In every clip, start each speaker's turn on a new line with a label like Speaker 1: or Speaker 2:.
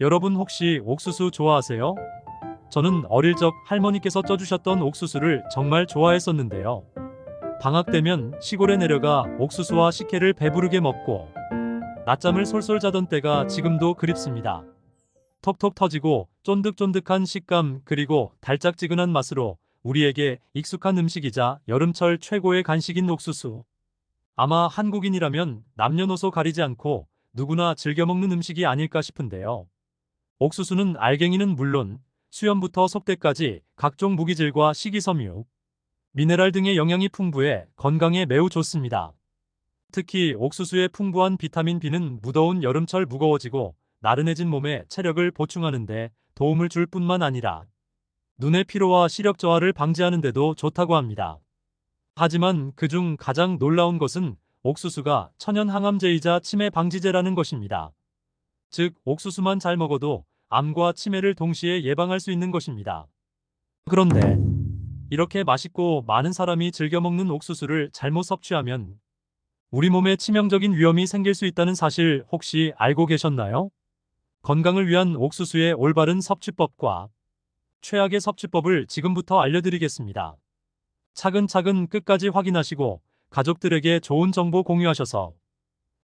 Speaker 1: 여러분 혹시 옥수수 좋아하세요? 저는 어릴 적 할머니께서 쪄주셨던 옥수수를 정말 좋아했었는데요. 방학 되면 시골에 내려가 옥수수와 식혜를 배부르게 먹고 낮잠을 솔솔 자던 때가 지금도 그립습니다. 톡톡 터지고 쫀득쫀득한 식감 그리고 달짝지근한 맛으로 우리에게 익숙한 음식이자 여름철 최고의 간식인 옥수수. 아마 한국인이라면 남녀노소 가리지 않고 누구나 즐겨 먹는 음식이 아닐까 싶은데요. 옥수수는 알갱이는 물론 수염부터 속대까지 각종 무기질과 식이섬유, 미네랄 등의 영양이 풍부해 건강에 매우 좋습니다. 특히 옥수수의 풍부한 비타민 B는 무더운 여름철 무거워지고 나른해진 몸에 체력을 보충하는 데 도움을 줄 뿐만 아니라 눈의 피로와 시력 저하를 방지하는 데도 좋다고 합니다. 하지만 그중 가장 놀라운 것은 옥수수가 천연 항암제이자 치매 방지제라는 것입니다. 즉, 옥수수만 잘 먹어도 암과 치매를 동시에 예방할 수 있는 것입니다. 그런데 이렇게 맛있고 많은 사람이 즐겨 먹는 옥수수를 잘못 섭취하면 우리 몸에 치명적인 위험이 생길 수 있다는 사실 혹시 알고 계셨나요? 건강을 위한 옥수수의 올바른 섭취법과 최악의 섭취법을 지금부터 알려드리겠습니다. 차근차근 끝까지 확인하시고 가족들에게 좋은 정보 공유하셔서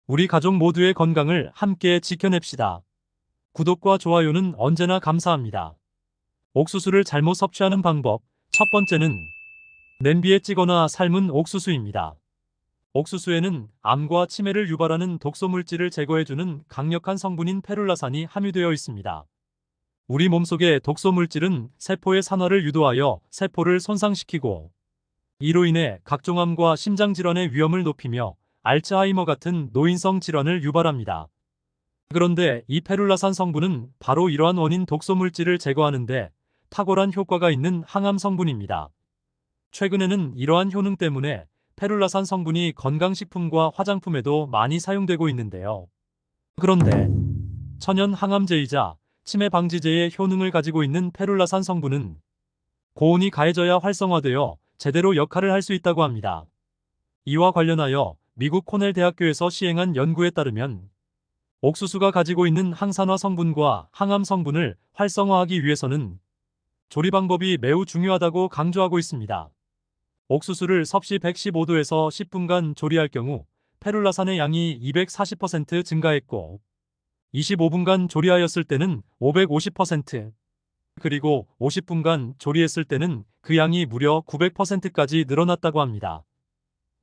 Speaker 1: 우리 가족 모두의 건강을 함께 지켜냅시다. 구독과 좋아요는 언제나 감사합니다. 옥수수를 잘못 섭취하는 방법. 첫 번째는 냄비에 찌거나 삶은 옥수수입니다. 옥수수에는 암과 치매를 유발하는 독소물질을 제거해주는 강력한 성분인 페룰라산이 함유되어 있습니다. 우리 몸속의 독소물질은 세포의 산화를 유도하여 세포를 손상시키고 이로 인해 각종 암과 심장질환의 위험을 높이며 알츠하이머 같은 노인성 질환을 유발합니다. 그런데 이 페룰라산 성분은 바로 이러한 원인 독소물질을 제거하는데 탁월한 효과가 있는 항암 성분입니다. 최근에는 이러한 효능 때문에 페룰라산 성분이 건강식품과 화장품에도 많이 사용되고 있는데요. 그런데 천연 항암제이자 치매 방지제의 효능을 가지고 있는 페룰라산 성분은 고온이 가해져야 활성화되어 제대로 역할을 할 수 있다고 합니다. 이와 관련하여 미국 코넬 대학교에서 시행한 연구에 따르면 옥수수가 가지고 있는 항산화 성분과 항암 성분을 활성화하기 위해서는 조리 방법이 매우 중요하다고 강조하고 있습니다. 옥수수를 섭씨 115도에서 10분간 조리할 경우 페룰라산의 양이 240% 증가했고 25분간 조리하였을 때는 550%, 그리고 50분간 조리했을 때는 그 양이 무려 900%까지 늘어났다고 합니다.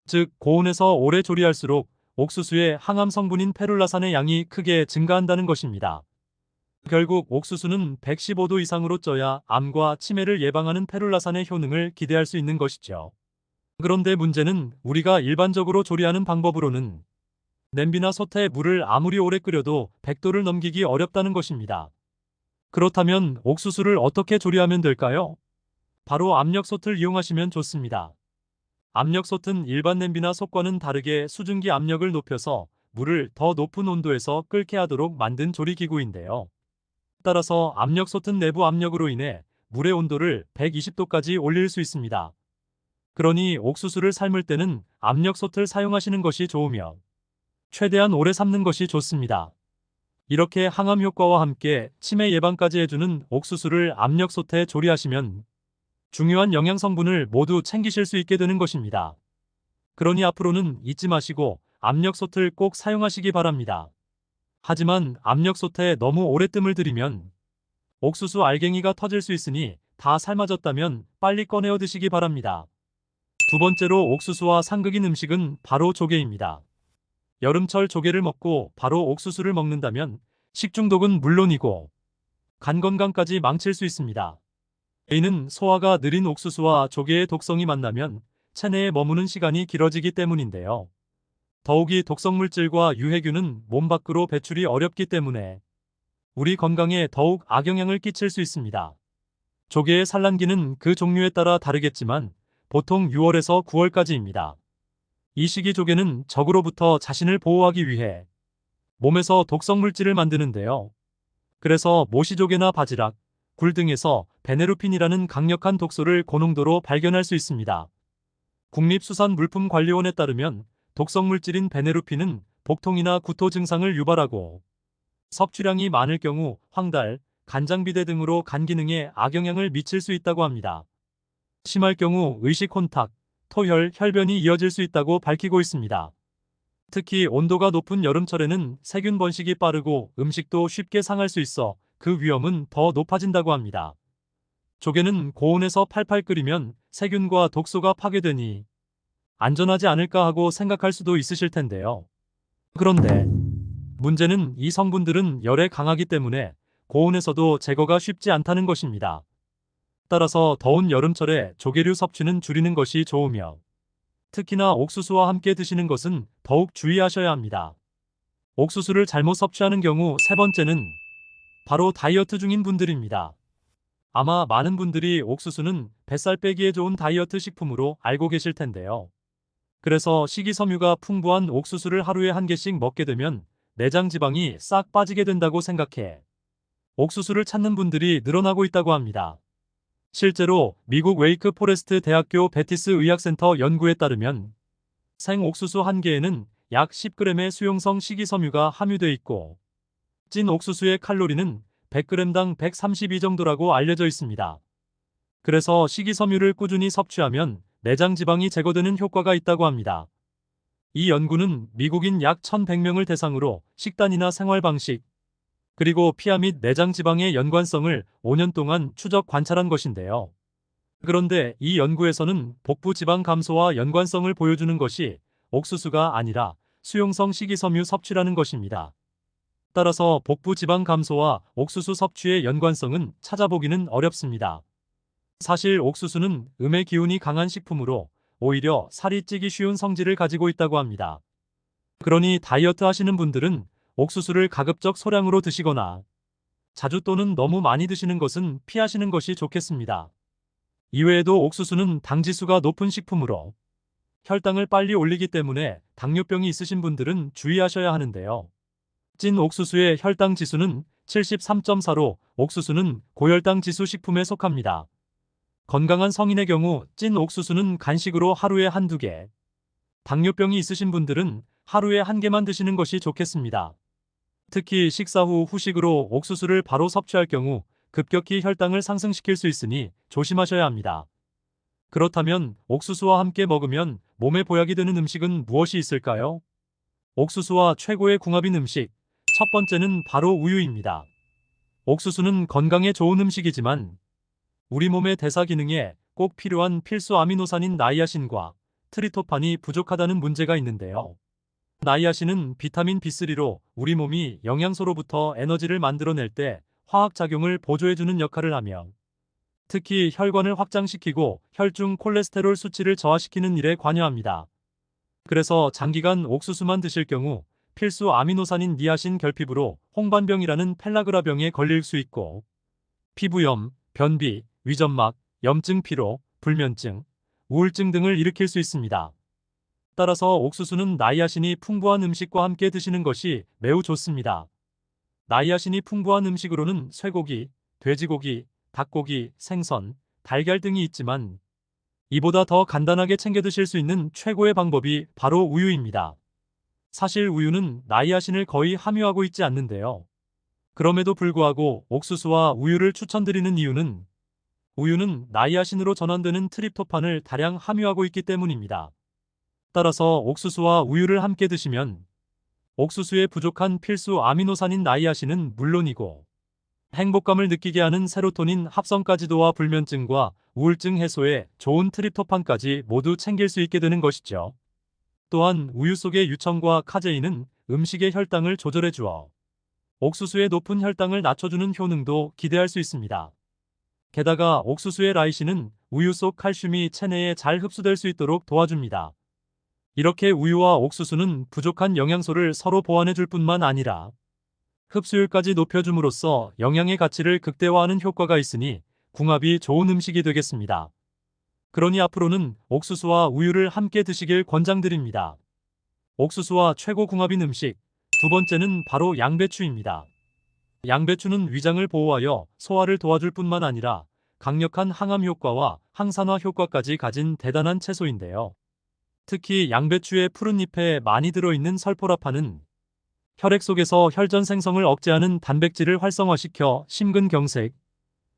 Speaker 1: 즉, 고온에서 오래 조리할수록 옥수수의 항암 성분인 페룰라산의 양이 크게 증가한다는 것입니다. 결국 옥수수는 115도 이상으로 쪄야 암과 치매를 예방하는 페룰라산의 효능을 기대할 수 있는 것이죠. 그런데 문제는 우리가 일반적으로 조리하는 방법으로는 냄비나 솥에 물을 아무리 오래 끓여도 100도를 넘기기 어렵다는 것입니다. 그렇다면 옥수수를 어떻게 조리하면 될까요? 바로 압력솥을 이용하시면 좋습니다. 압력솥은 일반 냄비나 솥과는 다르게 수증기 압력을 높여서 물을 더 높은 온도에서 끓게 하도록 만든 조리기구인데요. 따라서 압력솥은 내부 압력으로 인해 물의 온도를 120도까지 올릴 수 있습니다. 그러니 옥수수를 삶을 때는 압력솥을 사용하시는 것이 좋으며 최대한 오래 삶는 것이 좋습니다. 이렇게 항암 효과와 함께 치매 예방까지 해주는 옥수수를 압력솥에 조리하시면 중요한 영양 성분을 모두 챙기실 수 있게 되는 것입니다. 그러니 앞으로는 잊지 마시고 압력솥을 꼭 사용하시기 바랍니다. 하지만 압력솥에 너무 오래 뜸을 들이면 옥수수 알갱이가 터질 수 있으니 다 삶아졌다면 빨리 꺼내어 드시기 바랍니다. 두 번째로 옥수수와 상극인 음식은 바로 조개입니다. 여름철 조개를 먹고 바로 옥수수를 먹는다면 식중독은 물론이고 간 건강까지 망칠 수 있습니다. 이는 소화가 느린 옥수수와 조개의 독성이 만나면 체내에 머무는 시간이 길어지기 때문인데요. 더욱이 독성물질과 유해균은 몸 밖으로 배출이 어렵기 때문에 우리 건강에 더욱 악영향을 끼칠 수 있습니다. 조개의 산란기는 그 종류에 따라 다르겠지만 보통 6월에서 9월까지입니다. 이 시기 조개는 적으로부터 자신을 보호하기 위해 몸에서 독성물질을 만드는데요. 그래서 모시조개나 바지락, 굴 등에서 베네루핀이라는 강력한 독소를 고농도로 발견할 수 있습니다. 국립수산물품관리원에 따르면 독성물질인 베네루핀은 복통이나 구토 증상을 유발하고 섭취량이 많을 경우 황달, 간장비대 등으로 간 기능에 악영향을 미칠 수 있다고 합니다. 심할 경우 의식 혼탁, 토혈, 혈변이 이어질 수 있다고 밝히고 있습니다. 특히 온도가 높은 여름철에는 세균 번식이 빠르고 음식도 쉽게 상할 수 있어 그 위험은 더 높아진다고 합니다. 조개는 고온에서 팔팔 끓이면 세균과 독소가 파괴되니 안전하지 않을까 하고 생각할 수도 있으실 텐데요. 그런데 문제는 이 성분들은 열에 강하기 때문에 고온에서도 제거가 쉽지 않다는 것입니다. 따라서 더운 여름철에 조개류 섭취는 줄이는 것이 좋으며 특히나 옥수수와 함께 드시는 것은 더욱 주의하셔야 합니다. 옥수수를 잘못 섭취하는 경우 세 번째는 바로 다이어트 중인 분들입니다. 아마 많은 분들이 옥수수는 뱃살 빼기에 좋은 다이어트 식품으로 알고 계실 텐데요. 그래서 식이섬유가 풍부한 옥수수를 하루에 한 개씩 먹게 되면 내장 지방이 싹 빠지게 된다고 생각해 옥수수를 찾는 분들이 늘어나고 있다고 합니다. 실제로 미국 웨이크 포레스트 대학교 베티스 의학센터 연구에 따르면 생옥수수 한 개에는 약 10g의 수용성 식이섬유가 함유돼 있고 찐 옥수수의 칼로리는 100g당 132 정도라고 알려져 있습니다. 그래서 식이섬유를 꾸준히 섭취하면 내장 지방이 제거되는 효과가 있다고 합니다. 이 연구는 미국인 약 1,100명을 대상으로 식단이나 생활 방식, 그리고 피하 및 내장 지방의 연관성을 5년 동안 추적 관찰한 것인데요. 그런데 이 연구에서는 복부 지방 감소와 연관성을 보여주는 것이 옥수수가 아니라 수용성 식이섬유 섭취라는 것입니다. 따라서 복부 지방 감소와 옥수수 섭취의 연관성은 찾아보기는 어렵습니다. 사실 옥수수는 음의 기운이 강한 식품으로 오히려 살이 찌기 쉬운 성질을 가지고 있다고 합니다. 그러니 다이어트 하시는 분들은 옥수수를 가급적 소량으로 드시거나 자주 또는 너무 많이 드시는 것은 피하시는 것이 좋겠습니다. 이외에도 옥수수는 당지수가 높은 식품으로 혈당을 빨리 올리기 때문에 당뇨병이 있으신 분들은 주의하셔야 하는데요. 찐 옥수수의 혈당 지수는 73.4로 옥수수는 고혈당 지수 식품에 속합니다. 건강한 성인의 경우 찐 옥수수는 간식으로 하루에 한두 개, 당뇨병이 있으신 분들은 하루에 한 개만 드시는 것이 좋겠습니다. 특히 식사 후 후식으로 옥수수를 바로 섭취할 경우 급격히 혈당을 상승시킬 수 있으니 조심하셔야 합니다. 그렇다면 옥수수와 함께 먹으면 몸에 보약이 되는 음식은 무엇이 있을까요? 옥수수와 최고의 궁합인 음식, 첫 번째는 바로 우유입니다. 옥수수는 건강에 좋은 음식이지만 우리 몸의 대사 기능에 꼭 필요한 필수 아미노산인 나이아신과 트리토판이 부족하다는 문제가 있는데요. 나이아신은 비타민 B3로 우리 몸이 영양소로부터 에너지를 만들어낼 때 화학작용을 보조해주는 역할을 하며 특히 혈관을 확장시키고 혈중 콜레스테롤 수치를 저하시키는 일에 관여합니다. 그래서 장기간 옥수수만 드실 경우 필수 아미노산인 니아신 결핍으로 홍반병이라는 펠라그라병에 걸릴 수 있고 피부염, 변비, 위점막, 염증 피로, 불면증, 우울증 등을 일으킬 수 있습니다. 따라서 옥수수는 나이아신이 풍부한 음식과 함께 드시는 것이 매우 좋습니다. 나이아신이 풍부한 음식으로는 쇠고기, 돼지고기, 닭고기, 생선, 달걀 등이 있지만 이보다 더 간단하게 챙겨 드실 수 있는 최고의 방법이 바로 우유입니다. 사실 우유는 나이아신을 거의 함유하고 있지 않는데요. 그럼에도 불구하고 옥수수와 우유를 추천드리는 이유는 우유는 나이아신으로 전환되는 트립토판을 다량 함유하고 있기 때문입니다. 따라서 옥수수와 우유를 함께 드시면 옥수수에 부족한 필수 아미노산인 나이아신은 물론이고 행복감을 느끼게 하는 세로토닌 합성까지도와 불면증과 우울증 해소에 좋은 트립토판까지 모두 챙길 수 있게 되는 것이죠. 또한 우유 속의 유청과 카제인은 음식의 혈당을 조절해 주어 옥수수의 높은 혈당을 낮춰주는 효능도 기대할 수 있습니다. 게다가 옥수수의 라이신은 우유 속 칼슘이 체내에 잘 흡수될 수 있도록 도와줍니다. 이렇게 우유와 옥수수는 부족한 영양소를 서로 보완해 줄 뿐만 아니라 흡수율까지 높여줌으로써 영양의 가치를 극대화하는 효과가 있으니 궁합이 좋은 음식이 되겠습니다. 그러니 앞으로는 옥수수와 우유를 함께 드시길 권장드립니다. 옥수수와 최고 궁합인 음식, 두 번째는 바로 양배추입니다. 양배추는 위장을 보호하여 소화를 도와줄 뿐만 아니라 강력한 항암 효과와 항산화 효과까지 가진 대단한 채소인데요. 특히 양배추의 푸른 잎에 많이 들어있는 설포라판은 혈액 속에서 혈전 생성을 억제하는 단백질을 활성화시켜 심근경색,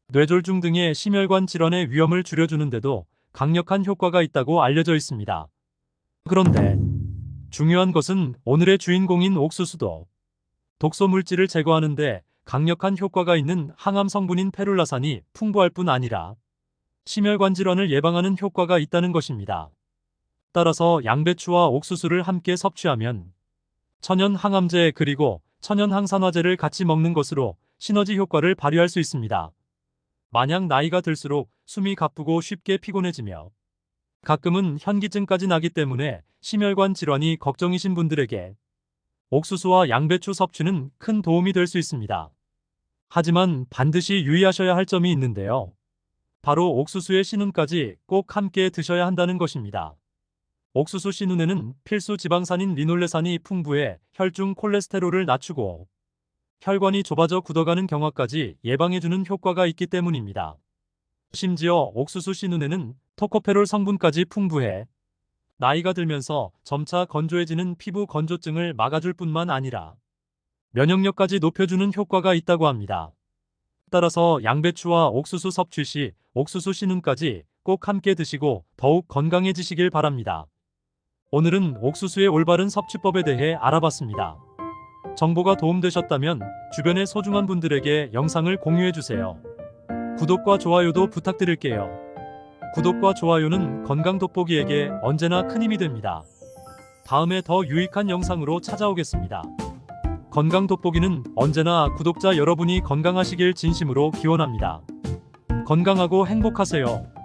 Speaker 1: 뇌졸중 등의 심혈관 질환의 위험을 줄여주는데도 강력한 효과가 있다고 알려져 있습니다. 그런데 중요한 것은 오늘의 주인공인 옥수수도 독소 물질을 제거하는데 강력한 효과가 있는 항암 성분인 페룰라산이 풍부할 뿐 아니라 심혈관 질환을 예방하는 효과가 있다는 것입니다. 따라서 양배추와 옥수수를 함께 섭취하면 천연 항암제 그리고 천연 항산화제를 같이 먹는 것으로 시너지 효과를 발휘할 수 있습니다. 만약 나이가 들수록 숨이 가쁘고 쉽게 피곤해지며 가끔은 현기증까지 나기 때문에 심혈관 질환이 걱정이신 분들에게 옥수수와 양배추 섭취는 큰 도움이 될 수 있습니다. 하지만 반드시 유의하셔야 할 점이 있는데요. 바로 옥수수의 신운까지 꼭 함께 드셔야 한다는 것입니다. 옥수수 신운에는 필수 지방산인 리놀레산이 풍부해 혈중 콜레스테롤을 낮추고 혈관이 좁아져 굳어가는 경화까지 예방해주는 효과가 있기 때문입니다. 심지어 옥수수 신운에는 토코페롤 성분까지 풍부해 나이가 들면서 점차 건조해지는 피부 건조증을 막아줄 뿐만 아니라 면역력까지 높여주는 효과가 있다고 합니다. 따라서 양배추와 옥수수 섭취 시 옥수수 신운까지 꼭 함께 드시고 더욱 건강해지시길 바랍니다. 오늘은 옥수수의 올바른 섭취법에 대해 알아봤습니다. 정보가 도움되셨다면 주변의 소중한 분들에게 영상을 공유해주세요. 구독과 좋아요도 부탁드릴게요. 구독과 좋아요는 건강 돋보기에게 언제나 큰 힘이 됩니다. 다음에 더 유익한 영상으로 찾아오겠습니다. 건강 돋보기는 언제나 구독자 여러분이 건강하시길 진심으로 기원합니다. 건강하고 행복하세요.